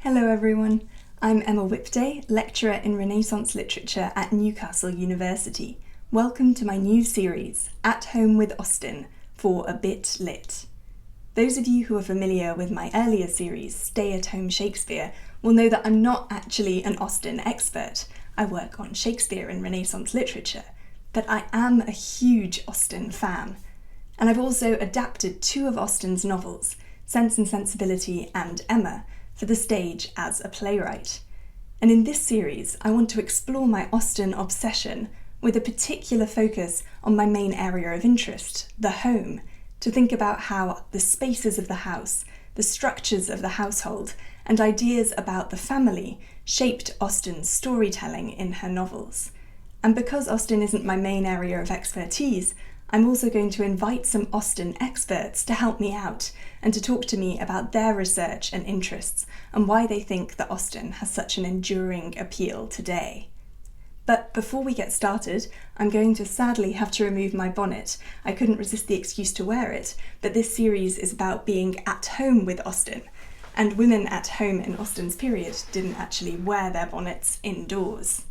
Hello everyone, I'm Emma Whipday, lecturer in Renaissance literature at Newcastle University. Welcome to my new series, At Home with Austen, for A Bit Lit. Those of you who are familiar with my earlier series, Stay at Home Shakespeare, will know that I'm not actually an Austen expert. I work on Shakespeare and Renaissance literature, but I am a huge Austen fan. And I've also adapted two of Austen's novels, Sense and Sensibility and Emma, for the stage as a playwright. And in this series, I want to explore my Austen obsession with a particular focus on my main area of interest, the home, to think about how the spaces of the house, the structures of the household, and ideas about the family shaped Austen's storytelling in her novels. And because Austen isn't my main area of expertise, I'm also going to invite some Austen experts to help me out and to talk to me about their research and interests and why they think that Austen has such an enduring appeal today. But before we get started, I'm going to sadly have to remove my bonnet. I couldn't resist the excuse to wear it, but this series is about being at home with Austen, and women at home in Austen's period didn't actually wear their bonnets indoors.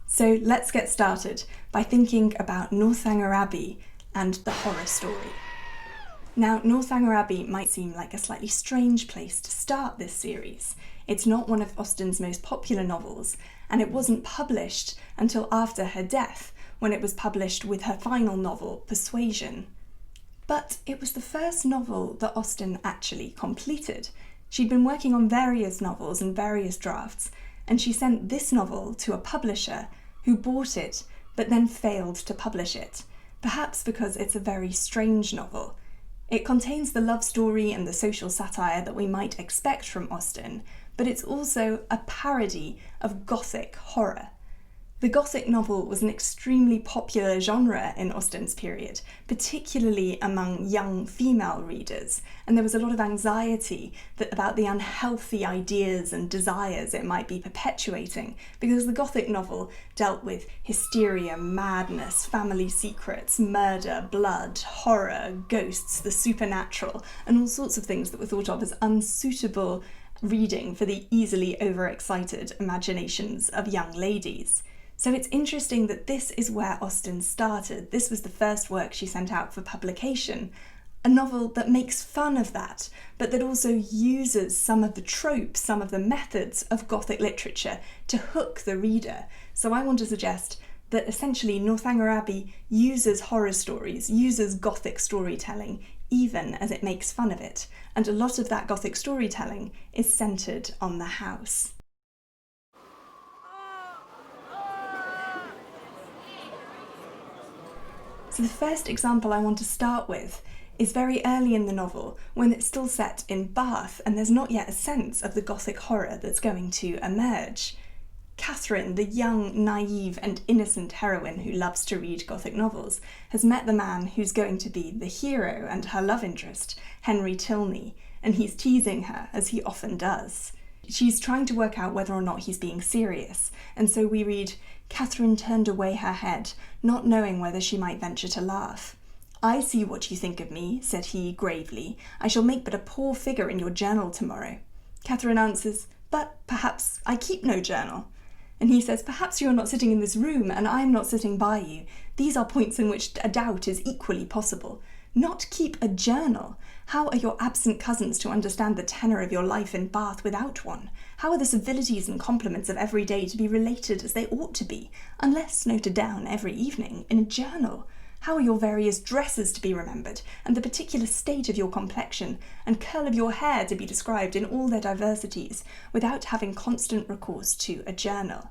So let's get started by thinking about Northanger Abbey and the horror story. Now, Northanger Abbey might seem like a slightly strange place to start this series. It's not one of Austen's most popular novels, and it wasn't published until after her death, when it was published with her final novel, Persuasion. But it was the first novel that Austen actually completed. She'd been working on various novels and various drafts, and she sent this novel to a publisher who bought it, but then failed to publish it. Perhaps because it's a very strange novel. It contains the love story and the social satire that we might expect from Austen, but it's also a parody of Gothic horror. The Gothic novel was an extremely popular genre in Austen's period, particularly among young female readers, and there was a lot of anxiety about the unhealthy ideas and desires it might be perpetuating, because the Gothic novel dealt with hysteria, madness, family secrets, murder, blood, horror, ghosts, the supernatural, and all sorts of things that were thought of as unsuitable reading for the easily overexcited imaginations of young ladies. So it's interesting that this is where Austen started. This was the first work she sent out for publication, a novel that makes fun of that, but that also uses some of the tropes, some of the methods of Gothic literature to hook the reader. So I want to suggest that essentially Northanger Abbey uses horror stories, uses Gothic storytelling, even as it makes fun of it. And a lot of that Gothic storytelling is centred on the house. So the first example I want to start with is very early in the novel, when it's still set in Bath and there's not yet a sense of the Gothic horror that's going to emerge. Catherine, the young, naive and innocent heroine who loves to read Gothic novels, has met the man who's going to be the hero and her love interest, Henry Tilney, and he's teasing her, as he often does. She's trying to work out whether or not he's being serious, and so we read, Catherine turned away her head, not knowing whether she might venture to laugh. I see what you think of me, said he gravely. I shall make but a poor figure in your journal tomorrow. Catherine answers, but perhaps I keep no journal. And he says, perhaps you are not sitting in this room and I am not sitting by you. These are points in which a doubt is equally possible. Not keep a journal. How are your absent cousins to understand the tenor of your life in Bath without one? How are the civilities and compliments of every day to be related as they ought to be, unless noted down every evening in a journal? How are your various dresses to be remembered, and the particular state of your complexion and curl of your hair to be described in all their diversities, without having constant recourse to a journal?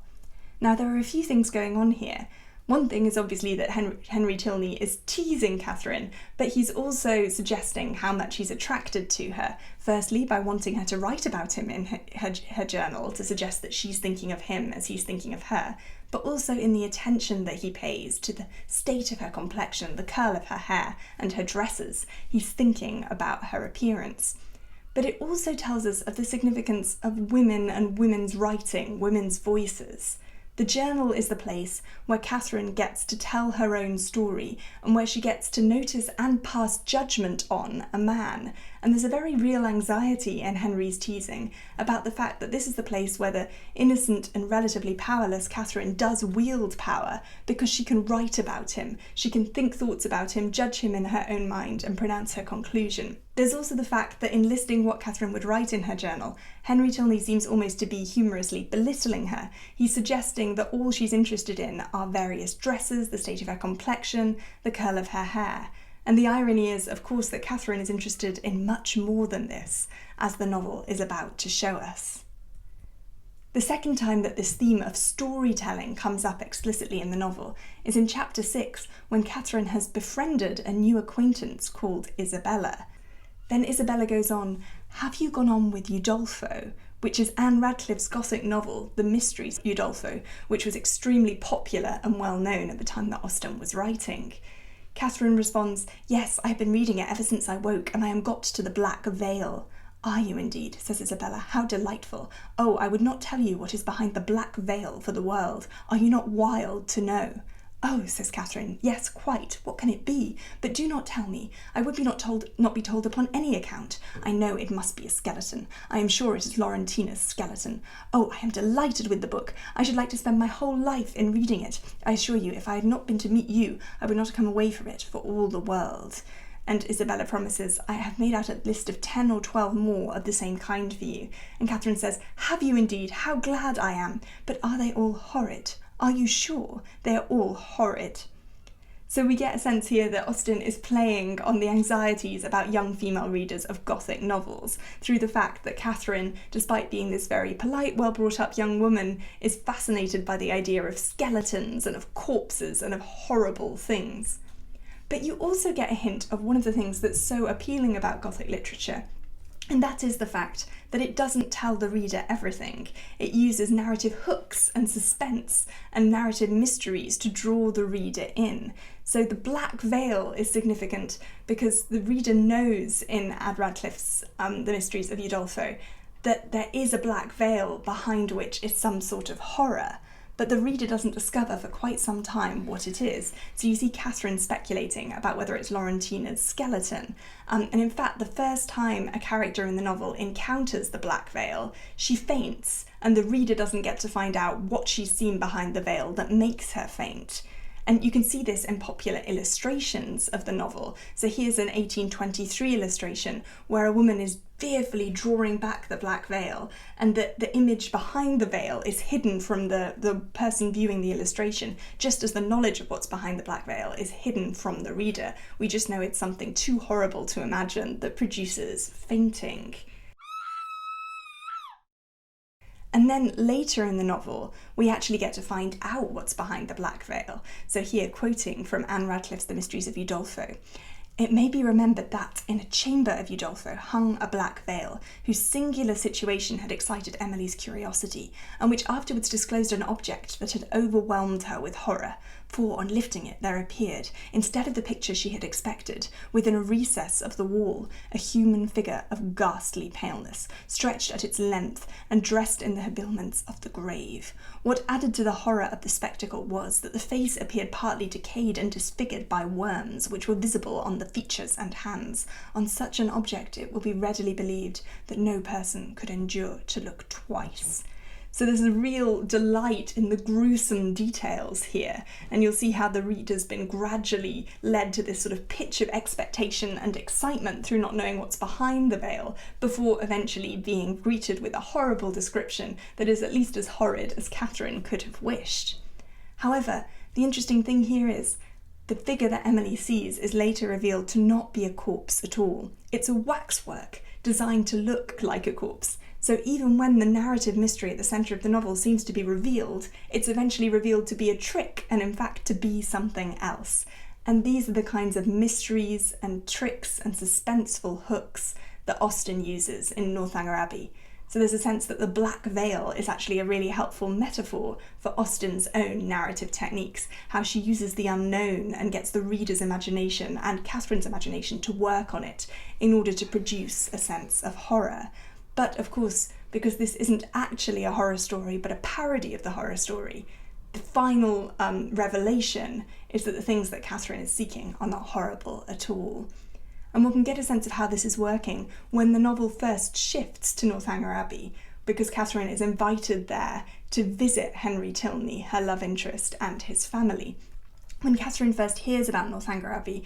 Now, there are a few things going on here. One thing is obviously that Henry Tilney is teasing Catherine, but he's also suggesting how much he's attracted to her, firstly by wanting her to write about him in her journal to suggest that she's thinking of him as he's thinking of her, but also in the attention that he pays to the state of her complexion, the curl of her hair, and her dresses. He's thinking about her appearance. But it also tells us of the significance of women and women's writing, women's voices. The journal is the place where Catherine gets to tell her own story and where she gets to notice and pass judgment on a man, and there's a very real anxiety in Henry's teasing about the fact that this is the place where the innocent and relatively powerless Catherine does wield power because she can write about him, she can think thoughts about him, judge him in her own mind and pronounce her conclusion. There's also the fact that in listing what Catherine would write in her journal, Henry Tilney seems almost to be humorously belittling her. He's suggesting that all she's interested in are various dresses, the state of her complexion, the curl of her hair. And the irony is, of course, that Catherine is interested in much more than this, as the novel is about to show us. The second time that this theme of storytelling comes up explicitly in the novel is in chapter 6, when Catherine has befriended a new acquaintance called Isabella. Then Isabella goes on, "Have you gone on with Udolpho?" which is Anne Radcliffe's Gothic novel, The Mysteries of Udolpho, which was extremely popular and well known at the time that Austen was writing. Catherine responds, "Yes, I have been reading it ever since I woke, and I am got to the Black Veil." "Are you indeed?" says Isabella. "How delightful. Oh, I would not tell you what is behind the Black Veil for the world. Are you not wild to know?" "Oh," says Catherine, "yes, quite. What can it be? But do not tell me. I would not be told upon any account. I know it must be a skeleton. I am sure it is Laurentina's skeleton. Oh, I am delighted with the book. I should like to spend my whole life in reading it. I assure you, if I had not been to meet you, I would not have come away from it for all the world." And Isabella promises, "I have made out a list of 10 or 12 more of the same kind for you." And Catherine says, "Have you indeed? How glad I am. But are they all horrid? Are you sure? They are all horrid." So we get a sense here that Austen is playing on the anxieties about young female readers of Gothic novels through the fact that Catherine, despite being this very polite, well-brought-up young woman, is fascinated by the idea of skeletons and of corpses and of horrible things. But you also get a hint of one of the things that's so appealing about Gothic literature, and that is the fact that it doesn't tell the reader everything. It uses narrative hooks and suspense and narrative mysteries to draw the reader in. So the Black Veil is significant because the reader knows in Anne Radcliffe's The Mysteries of Udolpho that there is a black veil behind which is some sort of horror. But the reader doesn't discover for quite some time what it is. So you see Catherine speculating about whether it's Laurentina's skeleton. And in fact, the first time a character in the novel encounters the Black Veil, she faints, and the reader doesn't get to find out what she's seen behind the veil that makes her faint. And you can see this in popular illustrations of the novel. So here's an 1823 illustration where a woman is fearfully drawing back the black veil, and the image behind the veil is hidden from the person viewing the illustration, just as the knowledge of what's behind the black veil is hidden from the reader. We just know it's something too horrible to imagine that produces fainting. And then later in the novel, we actually get to find out what's behind the black veil. So here, quoting from Anne Radcliffe's The Mysteries of Udolpho, "It may be remembered that in a chamber of Udolpho hung a black veil, whose singular situation had excited Emily's curiosity, and which afterwards disclosed an object that had overwhelmed her with horror. For on lifting it there appeared, instead of the picture she had expected, within a recess of the wall, a human figure of ghastly paleness, stretched at its length and dressed in the habiliments of the grave. What added to the horror of the spectacle was that the face appeared partly decayed and disfigured by worms, which were visible on the features and hands. On such an object it will be readily believed that no person could endure to look twice." So there's a real delight in the gruesome details here, and you'll see how the reader's been gradually led to this sort of pitch of expectation and excitement through not knowing what's behind the veil, before eventually being greeted with a horrible description that is at least as horrid as Catherine could have wished. However, the interesting thing here is the figure that Emily sees is later revealed to not be a corpse at all. It's a waxwork designed to look like a corpse. So even when the narrative mystery at the centre of the novel seems to be revealed, it's eventually revealed to be a trick and in fact to be something else. And these are the kinds of mysteries and tricks and suspenseful hooks that Austen uses in Northanger Abbey. So there's a sense that the black veil is actually a really helpful metaphor for Austen's own narrative techniques, how she uses the unknown and gets the reader's imagination and Catherine's imagination to work on it in order to produce a sense of horror. But of course, because this isn't actually a horror story, but a parody of the horror story, the final revelation is that the things that Catherine is seeking are not horrible at all. And one can get a sense of how this is working when the novel first shifts to Northanger Abbey, because Catherine is invited there to visit Henry Tilney, her love interest, and his family. When Catherine first hears about Northanger Abbey,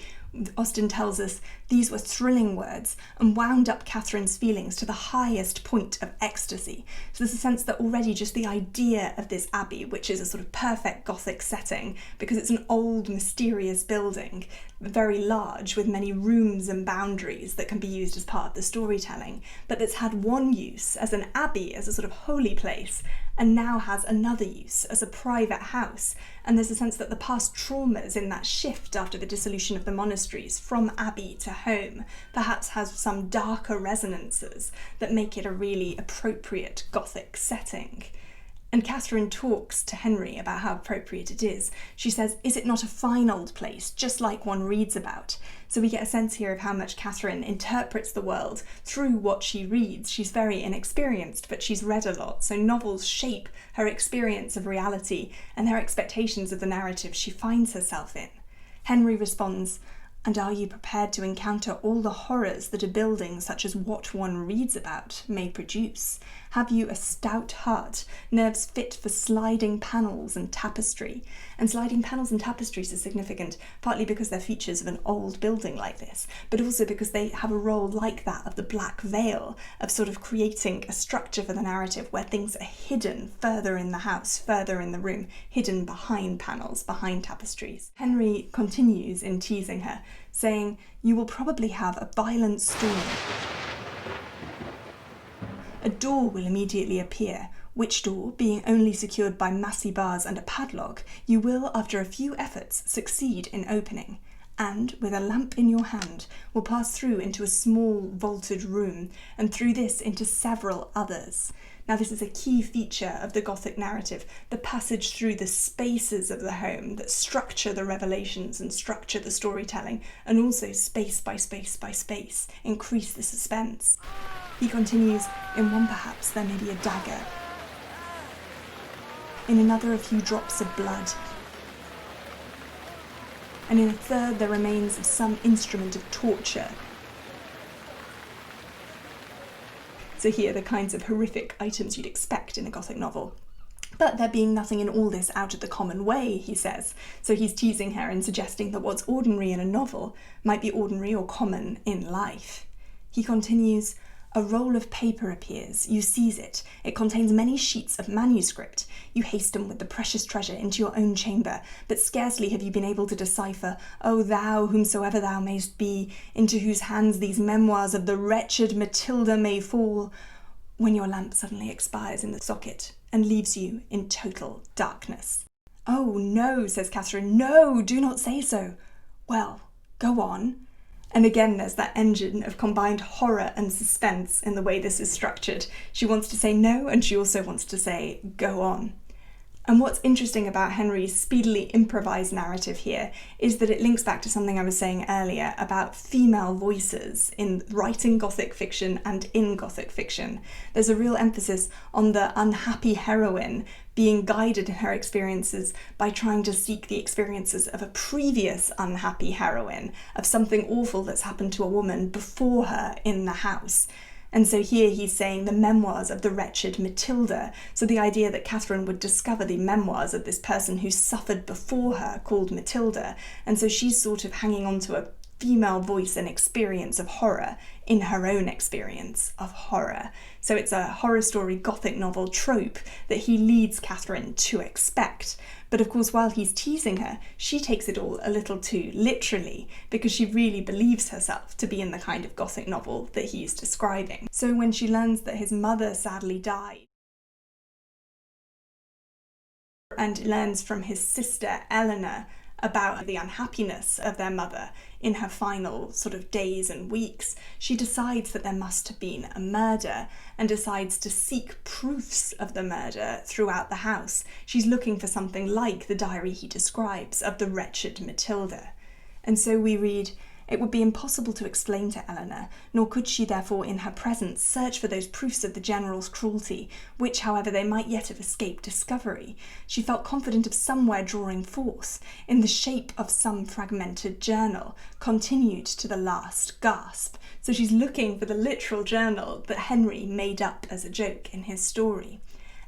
Austen tells us these were thrilling words and wound up Catherine's feelings to the highest point of ecstasy. So there's a sense that already just the idea of this abbey, which is a sort of perfect Gothic setting because it's an old, mysterious building, very large, with many rooms and boundaries that can be used as part of the storytelling, but that's had one use as an abbey, as a sort of holy place, and now has another use as a private house. And there's a sense that the past traumas in that shift after the dissolution of the monasteries from abbey to home perhaps has some darker resonances that make it a really appropriate Gothic setting. And Catherine talks to Henry about how appropriate it is. She says, "Is it not a fine old place, just like one reads about?" So we get a sense here of how much Catherine interprets the world through what she reads. She's very inexperienced, but she's read a lot, so novels shape her experience of reality and her expectations of the narrative she finds herself in. Henry responds, "And are you prepared to encounter all the horrors that a building such as what one reads about may produce? Have you a stout heart, nerves fit for sliding panels and tapestry?" And sliding panels and tapestries are significant, partly because they're features of an old building like this, but also because they have a role like that of the black veil, of sort of creating a structure for the narrative where things are hidden further in the house, further in the room, hidden behind panels, behind tapestries. Henry continues in teasing her, saying, "You will probably have a violent storm. A door will immediately appear, which door, being only secured by massy bars and a padlock, you will, after a few efforts, succeed in opening, and, with a lamp in your hand, will pass through into a small vaulted room, and through this into several others." Now this is a key feature of the Gothic narrative, the passage through the spaces of the home that structure the revelations and structure the storytelling, and also space by space by space, increase the suspense. He continues, "In one perhaps there may be a dagger, in another a few drops of blood, and in a third the remains of some instrument of torture." So here are the kinds of horrific items you'd expect in a Gothic novel. But there being nothing in all this out of the common way, he says. So he's teasing her and suggesting that what's ordinary in a novel might be ordinary or common in life. He continues, "A roll of paper appears. You seize it. It contains many sheets of manuscript. You hasten with the precious treasure into your own chamber, but scarcely have you been able to decipher, O thou, whomsoever thou mayst be, into whose hands these memoirs of the wretched Matilda may fall, when your lamp suddenly expires in the socket and leaves you in total darkness." "Oh no," says Catherine, "no, do not say so." "Well, go on." And again, there's that engine of combined horror and suspense in the way this is structured. She wants to say no, and she also wants to say, go on. And what's interesting about Henry's speedily improvised narrative here is that it links back to something I was saying earlier about female voices in writing Gothic fiction and in Gothic fiction. There's a real emphasis on the unhappy heroine being guided in her experiences by trying to seek the experiences of a previous unhappy heroine, of something awful that's happened to a woman before her in the house. And so here he's saying the memoirs of the wretched Matilda. So the idea that Catherine would discover the memoirs of this person who suffered before her, called Matilda. And so she's sort of hanging on to a female voice and experience of horror in her own experience of horror. So it's a horror story Gothic novel trope that he leads Catherine to expect. But of course, while he's teasing her, she takes it all a little too literally, because she really believes herself to be in the kind of Gothic novel that he's describing. So when she learns that his mother sadly died, and learns from his sister Eleanor about the unhappiness of their mother in her final sort of days and weeks, she decides that there must have been a murder and decides to seek proofs of the murder throughout the house. She's looking for something like the diary he describes of the wretched Matilda. And so we read, It would be impossible to explain to Eleanor, nor could she therefore in her presence search for those proofs of the general's cruelty, which, however, they might yet have escaped discovery. She felt confident of somewhere drawing force, in the shape of some fragmented journal, continued to the last gasp. So she's looking for the literal journal that Henry made up as a joke in his story.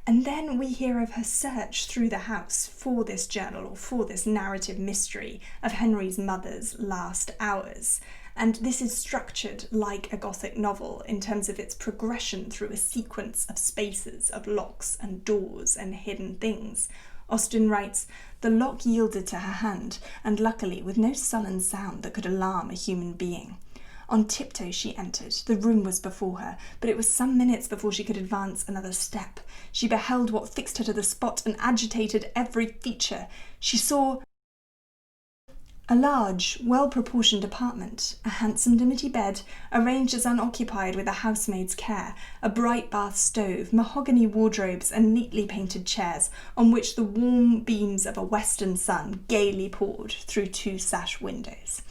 And then we hear of her search through the house for this journal, or for this narrative mystery of Henry's mother's last hours. And this is structured like a Gothic novel in terms of its progression through a sequence of spaces, of locks and doors and hidden things. Austen writes, "The lock yielded to her hand, and luckily with no sullen sound that could alarm a human being. On tiptoe she entered. The room was before her, but it was some minutes before she could advance another step. She beheld what fixed her to the spot and agitated every feature. She saw a large, well-proportioned apartment, a handsome dimity bed, arranged as unoccupied with a housemaid's care, a bright bath stove, mahogany wardrobes, and neatly painted chairs, on which the warm beams of a western sun gaily poured through two sash windows."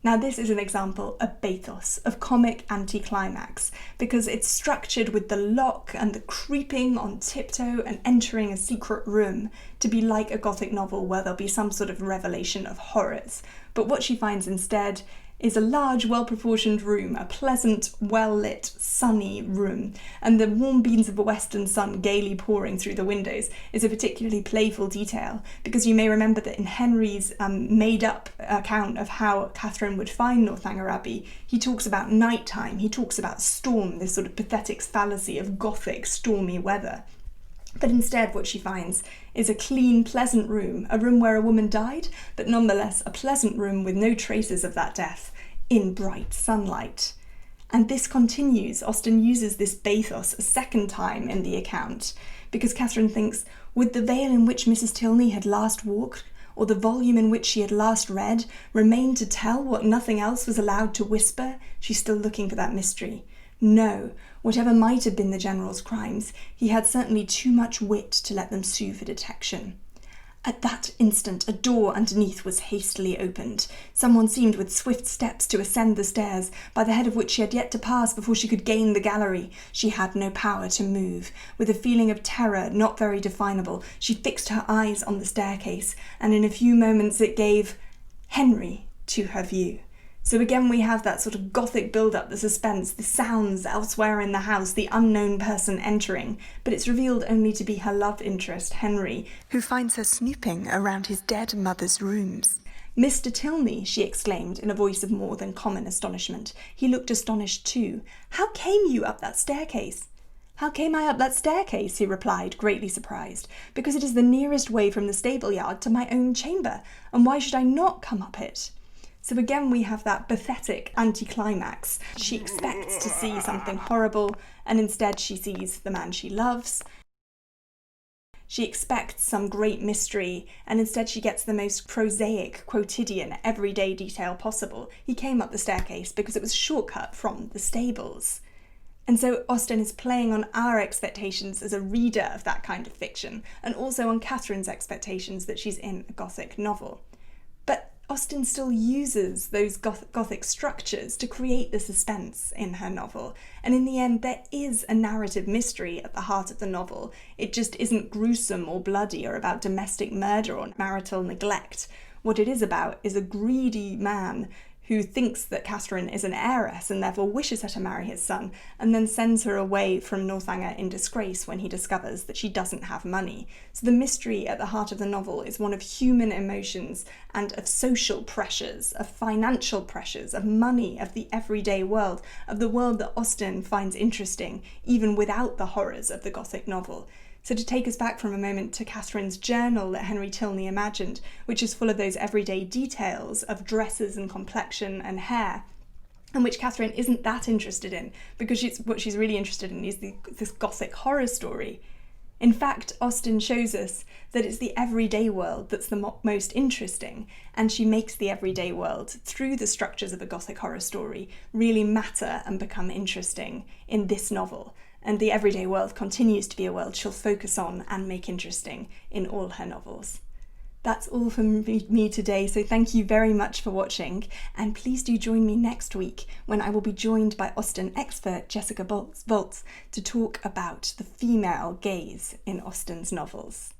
Now this is an example of bathos, of comic anticlimax, because it's structured with the lock and the creeping on tiptoe and entering a secret room to be like a Gothic novel where there'll be some sort of revelation of horrors. But what she finds instead is a large, well-proportioned room, a pleasant, well-lit, sunny room, and the warm beams of a western sun gaily pouring through the windows is a particularly playful detail, because you may remember that in Henry's made-up account of how Catherine would find Northanger Abbey, he talks about nighttime, he talks about storm, this sort of pathetic fallacy of Gothic stormy weather. But instead what she finds is a clean, pleasant room, a room where a woman died, but nonetheless a pleasant room with no traces of that death, in bright sunlight. And this continues. Austen uses this bathos a second time in the account, because Catherine thinks, would the vale in which Mrs. Tilney had last walked, or the volume in which she had last read, remain to tell what nothing else was allowed to whisper? She's still looking for that mystery. No, whatever might have been the general's crimes, he had certainly too much wit to let them sue for detection. At that instant a door underneath was hastily opened. Someone seemed with swift steps to ascend the stairs, by the head of which she had yet to pass before she could gain the gallery. She had no power to move. With a feeling of terror not very definable, she fixed her eyes on the staircase, and in a few moments it gave Henry to her view. So again we have that sort of Gothic build-up, the suspense, the sounds elsewhere in the house, the unknown person entering, but it's revealed only to be her love interest, Henry, who finds her snooping around his dead mother's rooms. "Mr. Tilney," she exclaimed in a voice of more than common astonishment. He looked astonished too. "How came you up that staircase?" "How came I up that staircase?" he replied, greatly surprised. "Because it is the nearest way from the stable-yard to my own chamber, and why should I not come up it?" So again we have that pathetic anticlimax. She expects to see something horrible, and instead she sees the man she loves. She expects some great mystery, and instead she gets the most prosaic, quotidian, everyday detail possible. He came up the staircase because it was a shortcut from the stables. And so Austen is playing on our expectations as a reader of that kind of fiction, and also on Catherine's expectations that she's in a Gothic novel. But Austen still uses those Gothic structures to create the suspense in her novel, and in the end there is a narrative mystery at the heart of the novel. It just isn't gruesome or bloody or about domestic murder or marital neglect. What it is about is a greedy man who thinks that Catherine is an heiress and therefore wishes her to marry his son, and then sends her away from Northanger in disgrace when he discovers that she doesn't have money. So the mystery at the heart of the novel is one of human emotions and of social pressures, of financial pressures, of money, of the everyday world, of the world that Austen finds interesting, even without the horrors of the Gothic novel. So to take us back from a moment to Catherine's journal that Henry Tilney imagined, which is full of those everyday details of dresses and complexion and hair, and which Catherine isn't that interested in, because what she's really interested in is this Gothic horror story. In fact, Austen shows us that it's the everyday world that's the most interesting, and she makes the everyday world, through the structures of a Gothic horror story, really matter and become interesting in this novel. And the everyday world continues to be a world she'll focus on and make interesting in all her novels. That's all from me today, so thank you very much for watching, and please do join me next week when I will be joined by Austen expert Jessica Volz to talk about the female gaze in Austen's novels.